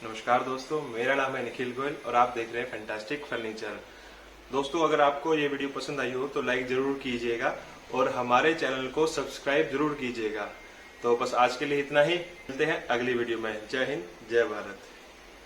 नमस्कार दोस्तों, मेरा नाम है निखिल गोयल और आप देख रहे हैं फैंटास्टिक फर्नीचर। दोस्तों, अगर आपको ये वीडियो पसंद आई हो तो लाइक जरूर कीजिएगा और हमारे चैनल को सब्सक्राइब जरूर कीजिएगा। तो बस आज के लिए इतना ही, मिलते हैं अगली वीडियो में। जय हिंद, जय भारत।